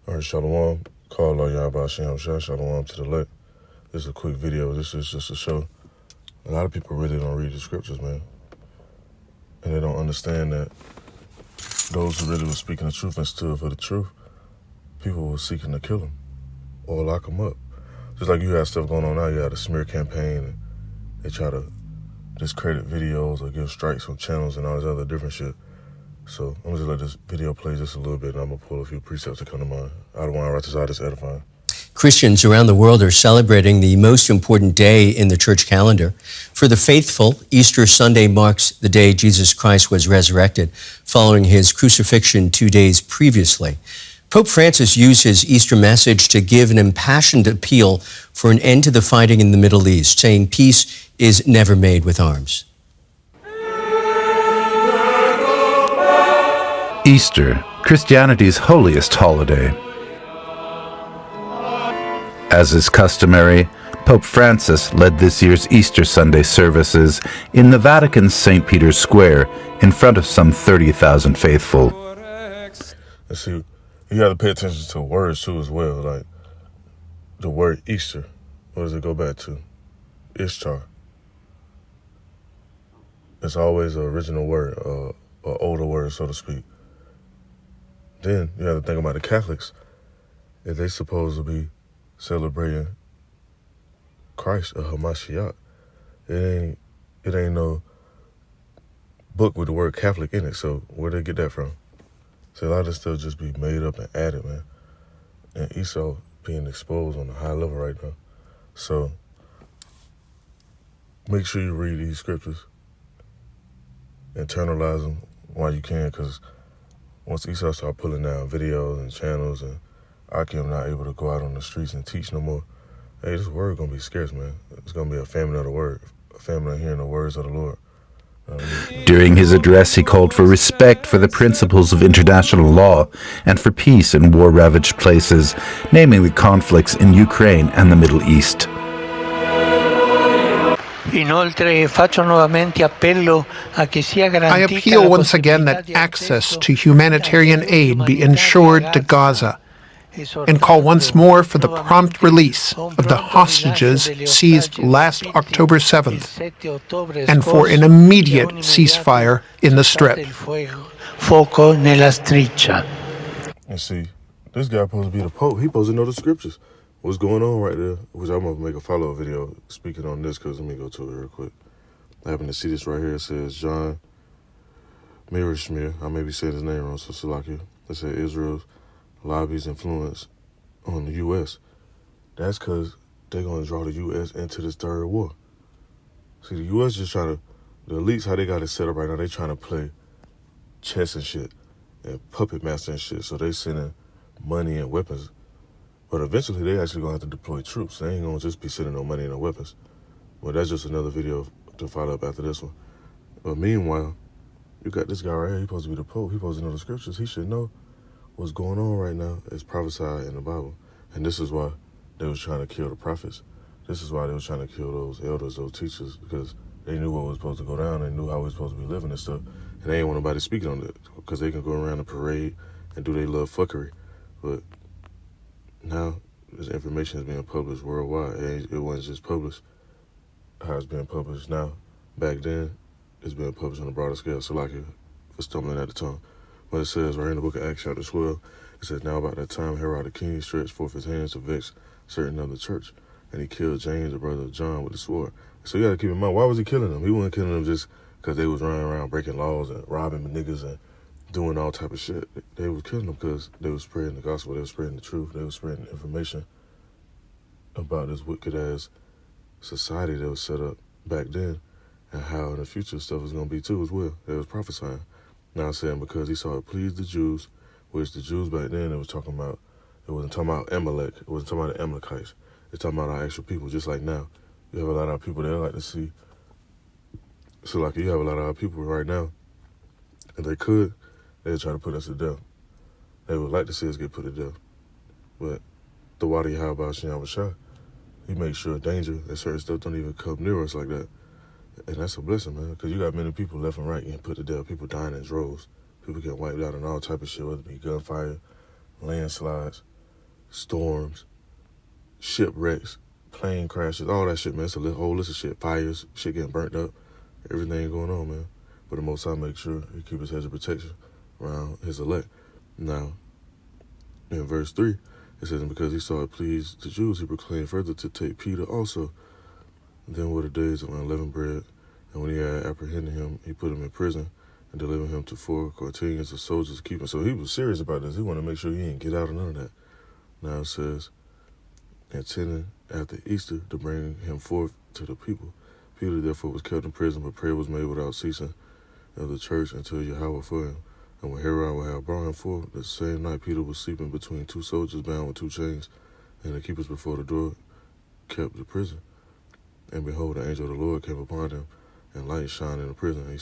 All right, Shalom. Call on y'all about Shalom to the left. This is a quick video. This is just a show. A lot of people really don't read the scriptures, man. And they don't understand that those who really were speaking the truth and stood for the truth, people were seeking to kill them or lock them up. Just like you have stuff going on now, you had a smear campaign, and they try to discredit videos or give strikes on channels and all this other different shit. So I'm just gonna let this video play just a little bit, and I'm gonna pull a few precepts that come to mind. I don't want to write this out, it's edifying. Christians around the world are celebrating the most important day in the church calendar. For the faithful, Easter Sunday marks the day Jesus Christ was resurrected, following his crucifixion 2 days previously. Pope Francis used his Easter message to give an impassioned appeal for an end to the fighting in the Middle East, saying peace is never made with arms. Easter, Christianity's holiest holiday. As is customary, Pope Francis led this year's Easter Sunday services in the Vatican's St. Peter's Square in front of some 30,000 faithful. Let's see, you got to pay attention to words too as well. Like the word Easter, what does it go back to? Ishtar. It's always an original word, an older word, so to speak. Then you have to think about the Catholics. If they supposed to be celebrating Christ or Hamashiach, it ain't no book with the word Catholic in it. So where they get that from? So a lot of this stuff just be made up and added, man. And Esau being exposed on a high level right now. So make sure you read these scriptures, internalize them while you can, because once Esau start pulling down videos and channels and Akim not able to go out on the streets and teach no more, hey, this word gonna be scarce, man. It's gonna be a famine of the word, a famine of hearing the words of the Lord. During his address, he called for respect for the principles of international law and for peace in war-ravaged places, naming the conflicts in Ukraine and the Middle East. I appeal once again that access to humanitarian aid be ensured to Gaza, and call once more for the prompt release of the hostages seized last October 7th, and for an immediate ceasefire in the Strip. And see, this guy supposed to be the Pope. He supposed to know the scriptures. What's going on right there? Which I'm gonna make a follow-up video speaking on this, because let me go to it real quick. I happen to see this right here. It says John Mirishmir. I may be saying his name wrong, so Salakia. It says Israel's lobbies influence on the U.S. That's because they're going to draw the U.S. into this third war. See, the U.S. just trying to, the elites, how they got it set up right now, they trying to play chess and shit and puppet master and shit. So they sending money and weapons. But eventually they actually going to have to deploy troops. They ain't going to just be sending no money and no weapons. Well, that's just another video to follow up after this one. But meanwhile, you got this guy right here. He's supposed to be the Pope. He's supposed to know the scriptures. He should know what's going on right now is prophesied in the Bible. And this is why they was trying to kill the prophets. This is why they was trying to kill those elders, those teachers, because they knew what was supposed to go down. They knew how we was supposed to be living and stuff. And they ain't want nobody speaking on it, because they can go around the parade and do their little fuckery. But now this information is being published worldwide. It wasn't just published how it's being published now. Back then, it's being published on a broader scale. So like for stumbling at the tongue. But it says right in the book of Acts chapter 12, it says, now about that time Herod the king stretched forth his hands to vex certain of the church, and he killed James, the brother of John, with the sword. So you got to keep in mind, why was he killing them? He wasn't killing them just because they was running around breaking laws and robbing niggas and doing all type of shit. They was killing them because they was spreading the gospel, they was spreading the truth, they was spreading information about this wicked-ass society that was set up back then, and how in the future stuff was going to be too as well. They was prophesying. Now I'm saying because he saw it pleased the Jews, which the Jews back then, it wasn't talking about Amalek, it wasn't talking about the Amalekites. It's talking about our actual people, just like now. You have a lot of people that like to see. So like you have a lot of our people right now, if they could, they'd try to put us to death. They would like to see us get put to death. But the Wadi Habah Shem Shah, he makes sure danger and certain stuff don't even come near us like that. And that's a blessing, man, because you got many people left and right getting put to death, people dying in droves, people getting wiped out and all type of shit, whether it be gunfire, landslides. storms, shipwrecks, plane crashes, all that shit, man. It's a whole list of shit. Fires, shit getting burnt up, everything going on, man. But the Most High make sure he keep his hedge of protection around his elect. Now, in verse 3, it says, and because he saw it pleased the Jews, he proclaimed further to take Peter also. And then were the days of unleavened bread, and when he had apprehended him, he put him in prison and delivered him to 4 quaternions of soldiers to keep him. So he was serious about this. He wanted to make sure he didn't get out of none of that. Now it says, intending after Easter to bring him forth to the people. Peter therefore was kept in prison, but prayer was made without ceasing of the church until Yahweh for him. And when Herod had brought him forth, the same night Peter was sleeping between 2 soldiers bound with 2 chains, and the keepers before the door kept the prison. And behold, the angel of the Lord came upon him, and light shined in the prison. And he